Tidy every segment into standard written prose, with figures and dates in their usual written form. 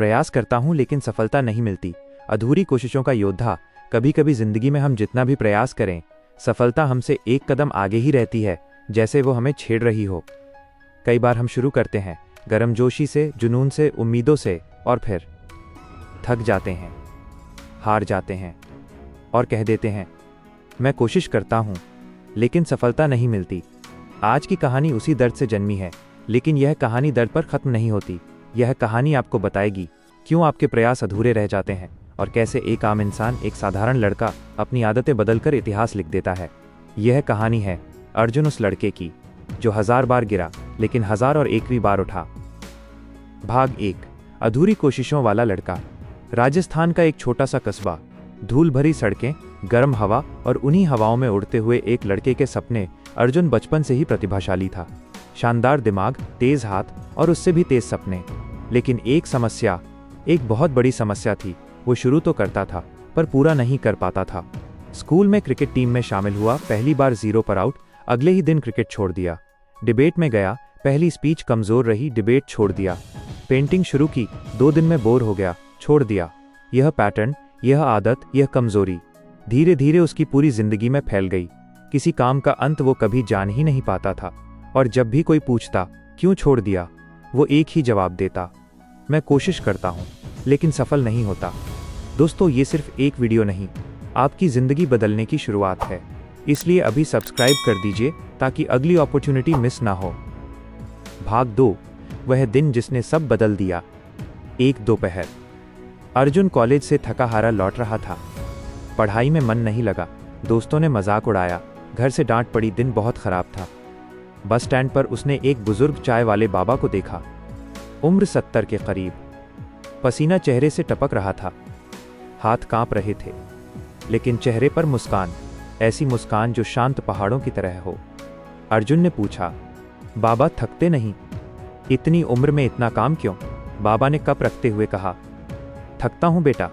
प्रयास करता हूँ लेकिन सफलता नहीं मिलती। अधूरी कोशिशों का योद्धा। कभी कभी जिंदगी में हम जितना भी प्रयास करें, सफलता हमसे एक कदम आगे ही रहती है, जैसे वो हमें छेड़ रही हो। कई बार हम शुरू करते हैं गर्मजोशी से, जुनून से, उम्मीदों से, और फिर थक जाते हैं, हार जाते हैं और कह देते हैं मैं कोशिश करता हूँ लेकिन सफलता नहीं मिलती। आज की कहानी उसी दर्द से जन्मी है, लेकिन यह कहानी दर्द पर खत्म नहीं होती। यह कहानी आपको बताएगी क्यों आपके प्रयास अधूरे रह जाते हैं और कैसे एक आम इंसान, एक साधारण लड़का, अपनी आदतें बदलकर इतिहास लिख देता है। यह कहानी है अर्जुन, उस लड़के की जो 1000 बार गिरा लेकिन 1001वीं बार उठा। भाग 1, अधूरी कोशिशों वाला लड़का। राजस्थान का एक छोटा सा कस्बा, धूल भरी सड़कें, गर्म हवा और उन्हीं हवाओं में उड़ते हुए एक लड़के के सपने। अर्जुन बचपन से ही प्रतिभाशाली था, शानदार दिमाग, तेज हाथ और उससे भी तेज सपने। लेकिन एक बहुत बड़ी समस्या थी। वो शुरू तो करता था पर पूरा नहीं कर पाता था। स्कूल में क्रिकेट टीम में शामिल हुआ, पहली बार 0 पर आउट, अगले ही दिन क्रिकेट छोड़ दिया। डिबेट में गया, पहली स्पीच कमजोर रही, डिबेट छोड़ दिया। पेंटिंग शुरू की, 2 दिन में बोर हो गया, छोड़ दिया। यह पैटर्न, यह आदत, यह कमजोरी धीरे धीरे उसकी पूरी जिंदगी में फैल गई। किसी काम का अंत वो कभी जान ही नहीं पाता था, और जब भी कोई पूछता क्यों छोड़ दिया, वो एक ही जवाब देता, मैं कोशिश करता हूँ लेकिन सफल नहीं होता। दोस्तों, ये सिर्फ एक वीडियो नहीं, आपकी जिंदगी बदलने की शुरुआत है। इसलिए अभी सब्सक्राइब कर दीजिए ताकि अगली अपॉर्चुनिटी मिस ना हो। भाग 2, वह दिन जिसने सब बदल दिया। एक दोपहर, अर्जुन कॉलेज से थका हारा लौट रहा था। पढ़ाई में मन नहीं लगा, दोस्तों ने मजाक उड़ाया, घर से डांट पड़ी, दिन बहुत खराब था। बस स्टैंड पर उसने एक बुजुर्ग चाय वाले बाबा को देखा, उम्र 70 के करीब। पसीना चेहरे से टपक रहा था, हाथ कांप रहे थे, लेकिन चेहरे पर मुस्कान, ऐसी मुस्कान जो शांत पहाड़ों की तरह हो। अर्जुन ने पूछा, बाबा थकते नहीं? इतनी उम्र में इतना काम क्यों? बाबा ने कप रखते हुए कहा, थकता हूं बेटा,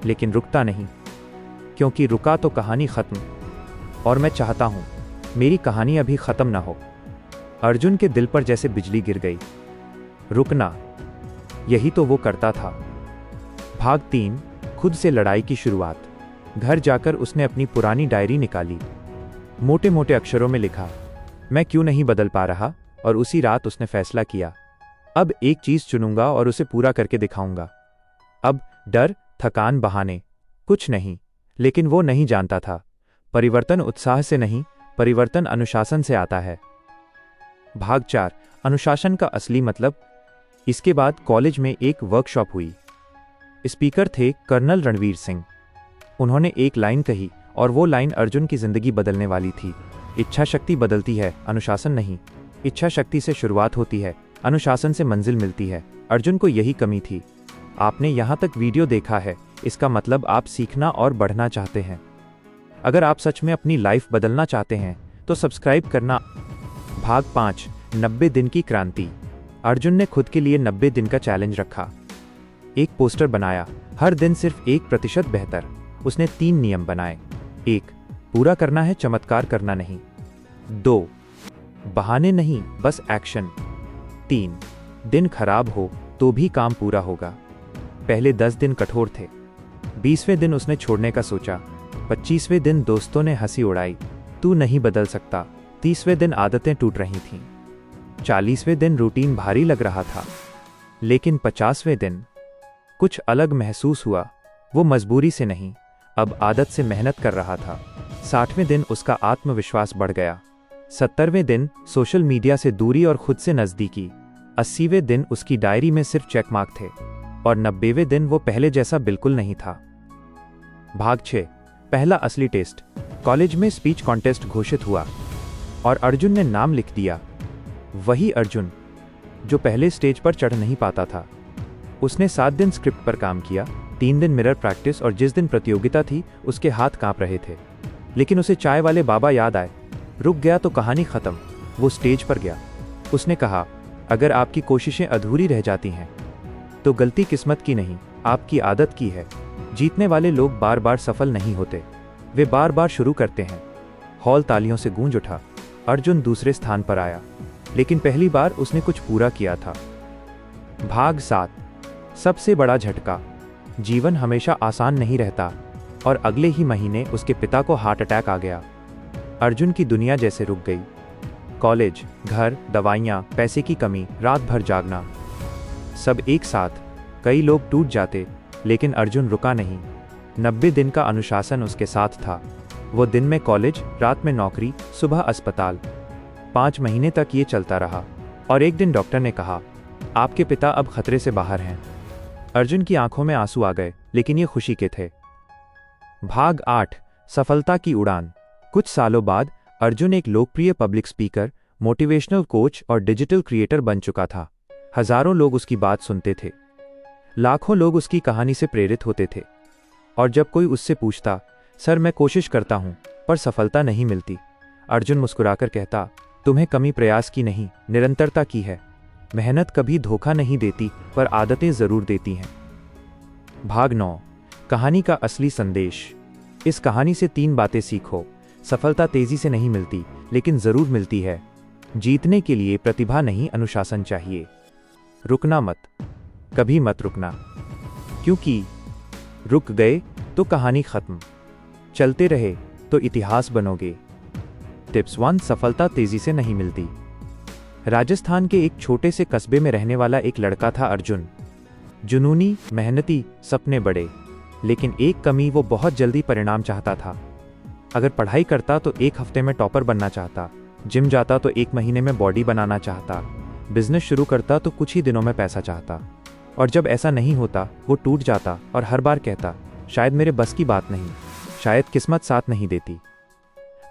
लेकिन रुकता नहीं, क्योंकि रुका तो कहानी खत्म, और मैं चाहता हूं मेरी कहानी अभी खत्म ना हो। अर्जुन के दिल पर जैसे बिजली गिर गई। रुकना, यही तो वो करता था। भाग 3, खुद से लड़ाई की शुरुआत। घर जाकर उसने अपनी पुरानी डायरी निकाली, मोटे मोटे अक्षरों में लिखा, मैं क्यों नहीं बदल पा रहा। और उसी रात उसने फैसला किया, अब एक चीज चुनूंगा और उसे पूरा करके दिखाऊंगा। अब डर, थकान, बहाने कुछ नहीं, लेकिन वो नहीं जानता था, परिवर्तन उत्साह से नहीं, परिवर्तन अनुशासन से आता है। भाग 4, अनुशासन का असली मतलब। इसके बाद कॉलेज में एक वर्कशॉप हुई। स्पीकर थे कर्नल रणवीर सिंह। उन्होंने एक लाइन कही और वो लाइन अर्जुन की जिंदगी बदलने वाली थी। इच्छा शक्ति बदलती है, अनुशासन नहीं। इच्छा शक्ति से शुरुआत होती है, अनुशासन से मंजिल मिलती है। अर्जुन को यही कमी थी। आपने यहाँ तक वीडियो देखा है, इसका मतलब आप सीखना और बढ़ना चाहते हैं। अगर आप सच में अपनी लाइफ बदलना चाहते हैं तो सब्सक्राइब करना। भाग 5, 90 दिन की क्रांति। अर्जुन ने खुद के लिए 90 दिन का चैलेंज रखा। एक पोस्टर बनाया, हर दिन सिर्फ 1% बेहतर। उसने 3 नियम बनाए। 1, पूरा करना है, चमत्कार करना नहीं। 2, बहाने नहीं, बस एक्शन। 3, दिन खराब हो तो भी काम पूरा होगा। पहले 10 दिन कठोर थे। 20वें दिन उसने छोड़ने का सोचा। 25वें दिन दोस्तों ने हंसी उड़ाई, तू नहीं बदल सकता। 30वें दिन आदतें टूट रही थीं। 40वें दिन रूटीन भारी लग रहा था। लेकिन 50वें दिन कुछ अलग महसूस हुआ। वो मजबूरी से नहीं, अब आदत से मेहनत कर रहा था। 60वें दिन उसका आत्मविश्वास बढ़ गया। 70वें दिन सोशल मीडिया से दूरी और खुद से नजदीकी। 80वें दिन उसकी डायरी में सिर्फ चेकमार्क थे। और 90वें दिन वो पहले जैसा बिल्कुल नहीं था। भाग 6, पहला असली टेस्ट। कॉलेज में स्पीच कॉन्टेस्ट घोषित हुआ और अर्जुन ने नाम लिख दिया। वही अर्जुन जो पहले स्टेज पर चढ़ नहीं पाता था। उसने 7 दिन स्क्रिप्ट पर काम किया, 3 दिन मिरर प्रैक्टिस, और जिस दिन प्रतियोगिता थी उसके हाथ कांप रहे थे। लेकिन उसे चाय वाले बाबा याद आए। रुक गया तो कहानी खत्म। वो स्टेज पर गया। उसने कहा, अगर आपकी कोशिशें अधूरी रह जाती हैं तो गलती किस्मत की नहीं, आपकी आदत की है। जीतने वाले लोग बार बार सफल नहीं होते, वे बार बार शुरू करते हैं। हॉल तालियों से गूंज उठा। अर्जुन दूसरे स्थान पर आया, लेकिन पहली बार उसने कुछ पूरा किया था। भाग 7, सबसे बड़ा झटका। जीवन हमेशा आसान नहीं रहता और अगले ही महीने उसके पिता को हार्ट अटैक आ गया। अर्जुन की दुनिया जैसे रुक गई। कॉलेज, घर, दवाइयाँ, पैसे की कमी, रात भर जागना, सब एक साथ। कई लोग टूट जाते, लेकिन अर्जुन रुका नहीं। 90 दिन का अनुशासन उसके साथ था। वो दिन में कॉलेज, रात में नौकरी, सुबह अस्पताल। 5 महीने तक ये चलता रहा और एक दिन डॉक्टर ने कहा, आपके पिता अब खतरे से बाहर हैं। अर्जुन की आंखों में आंसू आ गए, लेकिन ये खुशी के थे। भाग 8, सफलता की उड़ान। कुछ सालों बाद अर्जुन एक लोकप्रिय पब्लिक स्पीकर, मोटिवेशनल कोच और डिजिटल क्रिएटर बन चुका था। हजारों लोग उसकी बात सुनते थे। लाखों लोग उसकी कहानी से प्रेरित होते थे। और जब कोई उससे पूछता, सर मैं कोशिश करता हूं पर सफलता नहीं मिलती, अर्जुन मुस्कुराकर कहता, तुम्हें कमी प्रयास की नहीं, निरंतरता की है। मेहनत कभी धोखा नहीं देती, पर आदतें जरूर देती हैं। भाग 9, कहानी का असली संदेश। इस कहानी से 3 बातें सीखो। सफलता तेजी से नहीं मिलती, लेकिन जरूर मिलती है। जीतने के लिए प्रतिभा नहीं, अनुशासन चाहिए। रुकना मत, कभी मत रुकना, क्योंकि रुक गए तो कहानी खत्म। चलते रहे तो इतिहास बनोगे। टिप्स 1, सफलता तेजी से नहीं मिलती। राजस्थान के एक छोटे से कस्बे में रहने वाला एक लड़का था अर्जुन। जुनूनी, मेहनती, सपने बड़े, लेकिन एक कमी, वो बहुत जल्दी परिणाम चाहता था। अगर पढ़ाई करता तो 1 हफ्ते में टॉपर बनना चाहता, जिम जाता तो 1 महीने में बॉडी बनाना चाहता, बिजनेस शुरू करता तो कुछ ही दिनों में पैसा चाहता। और जब ऐसा नहीं होता, वो टूट जाता और हर बार कहता, शायद मेरे बस की बात नहीं, शायद किस्मत साथ नहीं देती।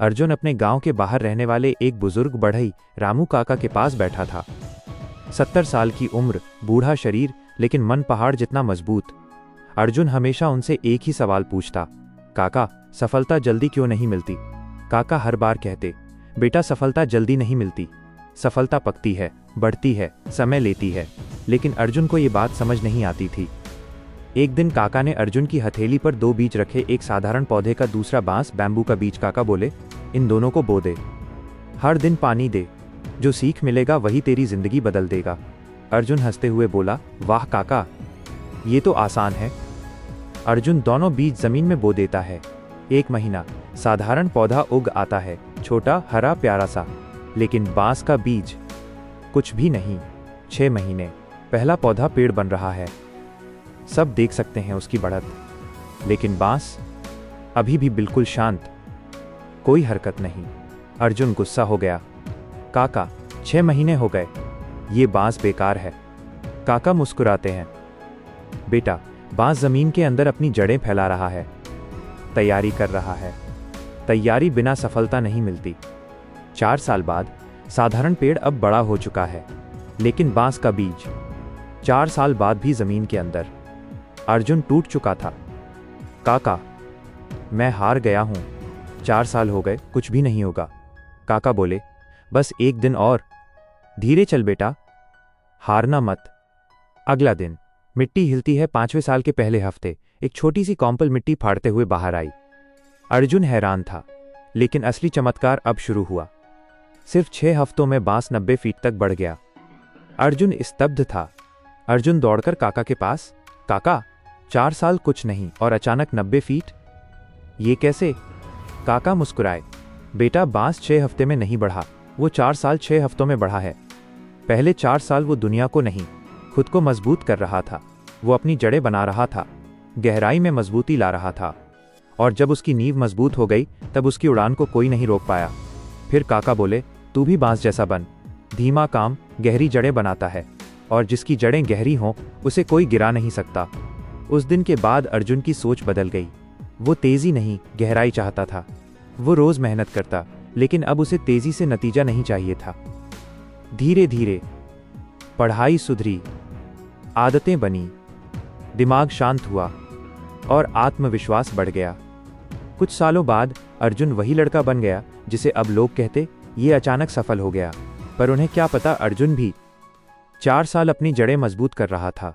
अर्जुन अपने गांव के बाहर रहने वाले एक बुजुर्ग बढ़ई रामू काका के पास बैठा था। 70 साल की उम्र, बूढ़ा शरीर, लेकिन मन पहाड़ जितना मजबूत। अर्जुन हमेशा उनसे एक ही सवाल पूछता, काका सफलता जल्दी क्यों नहीं मिलती? काका हर बार कहते, बेटा सफलता जल्दी नहीं मिलती, सफलता पकती है, बढ़ती है, समय लेती है। लेकिन अर्जुन को ये बात समझ नहीं आती थी। एक दिन काका ने अर्जुन की हथेली पर 2 बीज रखे, एक साधारण पौधे का, दूसरा बांस बैम्बू का बीज। काका बोले, इन दोनों को बो दे, हर दिन पानी दे, जो सीख मिलेगा वही तेरी जिंदगी बदल देगा। अर्जुन हंसते हुए बोला, वाह काका, ये तो आसान है। अर्जुन दोनों बीज जमीन में बो देता है। 1 महीना, साधारण पौधा उग आता है, छोटा, हरा, प्यारा सा। लेकिन बांस का बीज कुछ भी नहीं। 6 महीने, पहला पौधा पेड़ बन रहा है, सब देख सकते हैं उसकी बढ़त। लेकिन बांस अभी भी बिल्कुल शांत, कोई हरकत नहीं। अर्जुन गुस्सा हो गया, काका 6 महीने हो गए, ये बांस बेकार है। काका मुस्कुराते हैं, बेटा बांस जमीन के अंदर अपनी जड़ें फैला रहा है, तैयारी कर रहा है। तैयारी बिना सफलता नहीं मिलती। 4 साल बाद साधारण पेड़ अब बड़ा हो चुका है, लेकिन बांस का बीज 4 साल बाद भी जमीन के अंदर। अर्जुन टूट चुका था। काका मैं हार गया हूं, 4 साल हो गए, कुछ भी नहीं होगा। काका बोले, बस 1 दिन और, धीरे चल बेटा, हारना मत। अगला दिन, मिट्टी हिलती है। 5वें साल के पहले हफ्ते एक छोटी सी कॉम्पल मिट्टी फाड़ते हुए बाहर आई। अर्जुन हैरान था, लेकिन असली चमत्कार अब शुरू हुआ। सिर्फ 6 हफ्तों में बांस 90 फीट तक बढ़ गया। अर्जुन स्तब्ध था। अर्जुन दौड़कर काका के पास, काका 4 साल कुछ नहीं और अचानक 90 फीट, ये कैसे? काका मुस्कुराए, बेटा बांस 6 हफ्ते में नहीं बढ़ा, वो 4 साल 6 हफ्तों में बढ़ा है। पहले 4 साल वो दुनिया को नहीं, खुद को मजबूत कर रहा था। वो अपनी जड़ें बना रहा था, गहराई में मजबूती ला रहा था। और जब उसकी नींव मजबूत हो गई, तब उसकी उड़ान को कोई नहीं रोक पाया। फिर काका बोले, तू भी बांस जैसा बन। धीमा काम गहरी जड़ें बनाता है, और जिसकी जड़ें गहरी हों उसे कोई गिरा नहीं सकता। उस दिन के बाद अर्जुन की सोच बदल गई। वो तेजी नहीं, गहराई चाहता था। वो रोज मेहनत करता, लेकिन अब उसे तेजी से नतीजा नहीं चाहिए था। धीरे धीरे पढ़ाई सुधरी, आदतें बनी, दिमाग शांत हुआ और आत्मविश्वास बढ़ गया। कुछ सालों बाद अर्जुन वही लड़का बन गया जिसे अब लोग कहते, ये अचानक सफल हो गया। पर उन्हें क्या पता, अर्जुन भी 4 साल अपनी जड़ें मजबूत कर रहा था।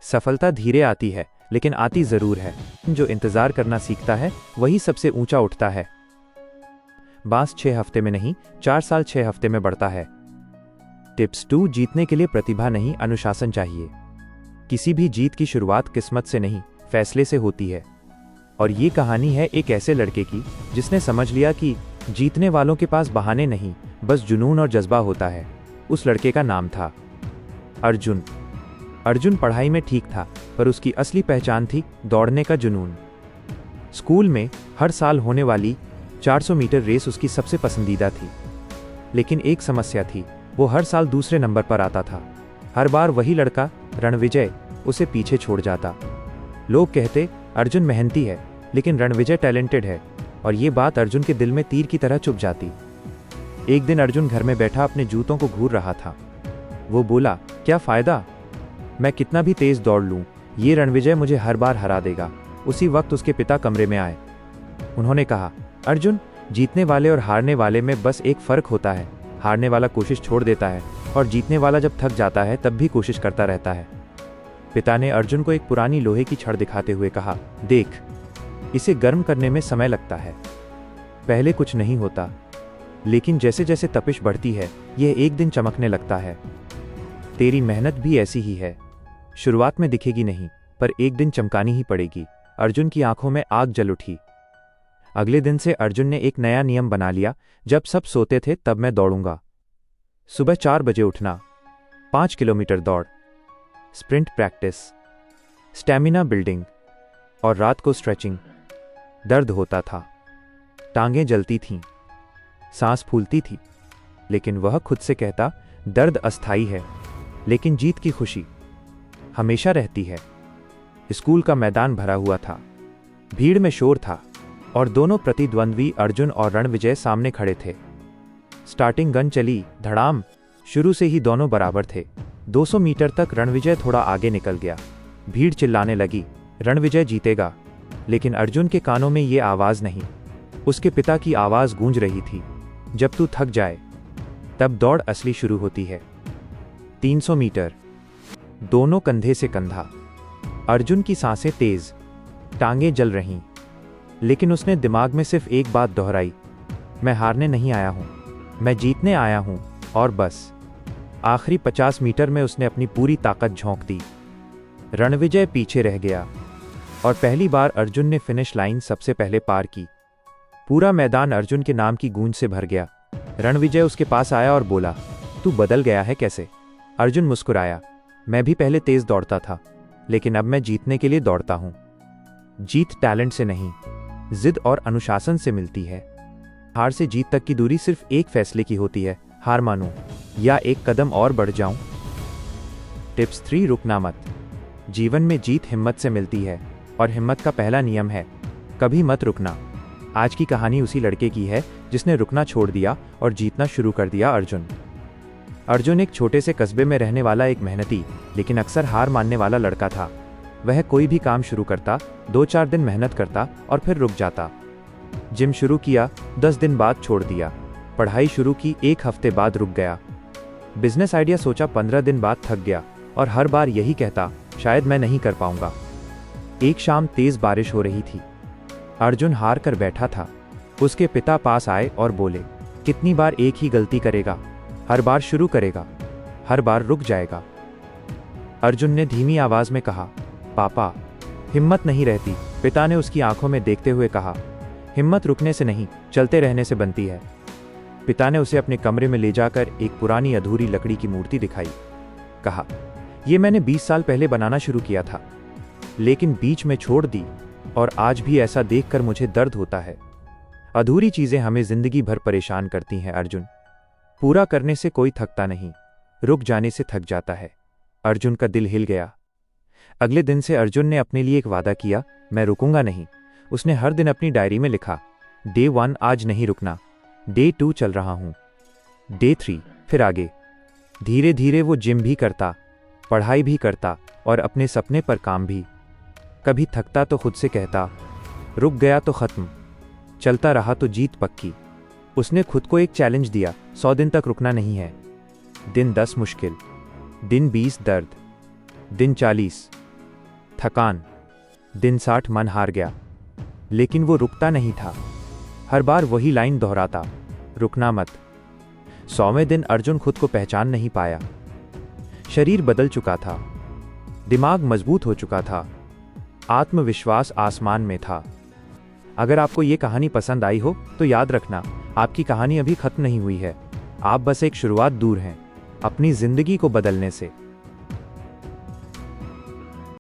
सफलता धीरे आती है, लेकिन आती जरूर है। जो इंतजार करना सीखता है वही सबसे ऊंचा उठता है। बांस 6 हफ्ते में नहीं, 4 साल 6 हफ्ते में बढ़ता है। टिप्स 2, जीतने के लिए प्रतिभा नहीं, अनुशासन चाहिए। किसी भी जीत की शुरुआत किस्मत से नहीं, फैसले से होती है। और ये कहानी है एक ऐसे लड़के की जिसने समझ लिया कि जीतने वालों के पास बहाने नहीं, बस जुनून और जज्बा होता है। उस लड़के का नाम था अर्जुन। अर्जुन पढ़ाई में ठीक था, पर उसकी असली पहचान थी दौड़ने का जुनून। स्कूल में हर साल होने वाली 400 मीटर रेस उसकी सबसे पसंदीदा थी। लेकिन एक समस्या थी, वो हर साल दूसरे नंबर पर आता था। हर बार वही लड़का रणविजय उसे पीछे छोड़ जाता। लोग कहते अर्जुन मेहनती है, लेकिन रणविजय टैलेंटेड है, और ये बात अर्जुन के दिल में तीर की तरह चुभ जाती। एक दिन अर्जुन घर में बैठा अपने जूतों को घूर रहा था। वो बोला, क्या फायदा, मैं कितना भी तेज दौड़ लूं, ये रणविजय मुझे हर बार हरा देगा। उसी वक्त उसके पिता कमरे में आए। उन्होंने कहा, अर्जुन, जीतने वाले और हारने वाले में बस एक फर्क होता है। हारने वाला कोशिश छोड़ देता है, और जीतने वाला जब थक जाता है तब भी कोशिश करता रहता है। पिता ने अर्जुन को एक पुरानी लोहे की छड़ दिखाते हुए कहा, देख, इसे गर्म करने में समय लगता है। पहले कुछ नहीं होता, लेकिन जैसे जैसे तपिश बढ़ती है, यह एक दिन चमकने लगता है। तेरी मेहनत भी ऐसी ही है। शुरुआत में दिखेगी नहीं, पर एक दिन चमकानी ही पड़ेगी। अर्जुन की आंखों में आग जल उठी। अगले दिन से अर्जुन ने एक नया नियम बना लिया, जब सब सोते थे तब मैं दौड़ूंगा। सुबह 4 बजे उठना, 5 किलोमीटर दौड़, स्प्रिंट प्रैक्टिस, स्टैमिना बिल्डिंग, और रात को स्ट्रेचिंग। दर्द होता था, टांगें जलती थीं, सांस फूलती थी, लेकिन वह खुद से कहता, दर्द अस्थाई है, लेकिन जीत की खुशी हमेशा रहती है। स्कूल का मैदान भरा हुआ था, भीड़ में शोर था, और दोनों प्रतिद्वंद्वी अर्जुन और रणविजय सामने खड़े थे। स्टार्टिंग गन चली, धड़ाम। शुरू से ही दोनों बराबर थे। 200 मीटर तक रणविजय थोड़ा आगे निकल गया। भीड़ चिल्लाने लगी, रणविजय जीतेगा। लेकिन अर्जुन के कानों में ये आवाज नहीं, उसके पिता की आवाज गूंज रही थी, जब तू थक जाए तब दौड़ असली शुरू होती है। 300 मीटर, दोनों कंधे से कंधा। अर्जुन की सांसें तेज, टांगें जल रहीं, लेकिन उसने दिमाग में सिर्फ एक बात दोहराई, मैं हारने नहीं आया हूं, मैं जीतने आया हूं, और बस। आखिरी 50 मीटर में उसने अपनी पूरी ताकत झोंक दी। रणविजय पीछे रह गया, और पहली बार अर्जुन ने फिनिश लाइन सबसे पहले पार की। पूरा मैदान अर्जुन के नाम की गूंज से भर गया। रणविजय उसके पास आया और बोला, तू बदल गया है कैसे? अर्जुन मुस्कुराया, मैं भी पहले तेज दौड़ता था, लेकिन अब मैं जीतने के लिए दौड़ता हूं। जीत टैलेंट से नहीं, जिद और अनुशासन से मिलती है। हार से जीत तक की दूरी सिर्फ एक फैसले की होती है, हार मानूं या एक कदम और बढ़ जाऊं। टिप्स 3, रुकना मत। जीवन में जीत हिम्मत से मिलती है, और हिम्मत का पहला नियम है, कभी मत रुकना। आज की कहानी उसी लड़के की है जिसने रुकना छोड़ दिया और जीतना शुरू कर दिया। अर्जुन एक छोटे से कस्बे में रहने वाला एक मेहनती, लेकिन अक्सर हार मानने वाला लड़का था। वह कोई भी काम शुरू करता, 2-4 दिन मेहनत करता और फिर रुक जाता। जिम शुरू किया, 10 दिन बाद छोड़ दिया। पढ़ाई शुरू की, 1 हफ्ते बाद रुक गया। बिजनेस आइडिया सोचा, 15 दिन बाद थक गया, और हर बार यही कहता, शायद मैं नहीं कर पाऊंगा। एक शाम तेज बारिश हो रही थी। अर्जुन हार कर बैठा था। उसके पिता पास आए और बोले, कितनी बार एक ही गलती करेगा? हर बार शुरू करेगा, हर बार रुक जाएगा। अर्जुन ने धीमी आवाज में कहा, पापा, हिम्मत नहीं रहती। पिता ने उसकी आंखों में देखते हुए कहा, हिम्मत रुकने से नहीं, चलते रहने से बनती है। पिता ने उसे अपने कमरे में ले जाकर एक पुरानी अधूरी लकड़ी की मूर्ति दिखाई। कहा, यह मैंने 20 साल पहले बनाना शुरू किया था, लेकिन बीच में छोड़ दी, और आज भी ऐसा देखकर मुझे दर्द होता है। अधूरी चीजें हमें जिंदगी भर परेशान करती हैं अर्जुन। पूरा करने से कोई थकता नहीं, रुक जाने से थक जाता है। अर्जुन का दिल हिल गया। अगले दिन से अर्जुन ने अपने लिए एक वादा किया, मैं रुकूंगा नहीं। उसने हर दिन अपनी डायरी में लिखा, डे 1 आज नहीं रुकना, डे 2 चल रहा हूं, डे 3 फिर आगे। धीरे धीरे वो जिम भी करता, पढ़ाई भी करता, और अपने सपने पर काम भी। कभी थकता तो खुद से कहता, रुक गया तो खत्म, चलता रहा तो जीत पक्की। उसने खुद को एक चैलेंज दिया, 100 दिन तक रुकना नहीं है। दिन 10 मुश्किल, दिन 20 दर्द, दिन 40 थकान, दिन 60 मन हार गया। लेकिन वो रुकता नहीं था। हर बार वही लाइन दोहराता, रुकना मत। 100वें दिन अर्जुन खुद को पहचान नहीं पाया। शरीर बदल चुका था, दिमाग मजबूत हो चुका था, आत्मविश्वास आसमान में था। अगर आपको ये कहानी पसंद आई हो तो याद रखना, आपकी कहानी अभी खत्म नहीं हुई है। आप बस एक शुरुआत दूर हैं अपनी जिंदगी को बदलने से।